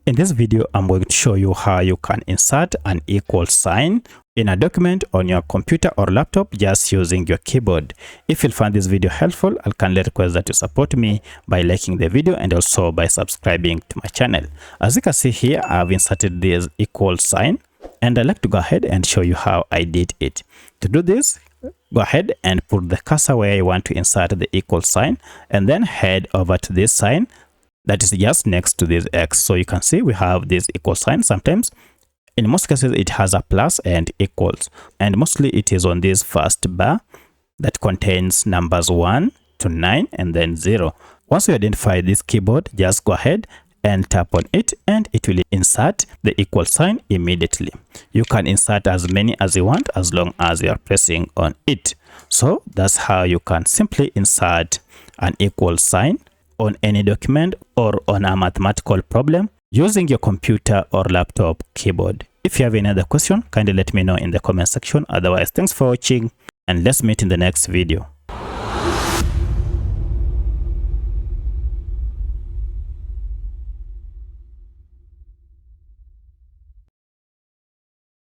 In this video, I'm going to show you how you can insert an equal sign in a document on your computer or laptop just using your keyboard. If you find this video helpful, I kindly request that you support me by liking the video and also by subscribing to my channel. As you can see here, I've inserted this equal sign and I'd like to go ahead and show you how I did it. To do this, go ahead and put the cursor where you want to insert the equal sign and then head over to this sign that is just next to this X. So you can see we have this equal sign. Sometimes, in most cases, it has a plus and equals, and mostly it is on this first bar that contains numbers 1 to 9 and then 0. Once you identify this keyboard, just go ahead and tap on it and it will insert the equal sign immediately. You can insert as many as you want as long as you are pressing on it. So that's how you can simply insert an equal sign on any document or on a mathematical problem using your computer or laptop keyboard. If you have any other question, kindly let me know in the comment section. Otherwise, thanks for watching and let's meet in the next video.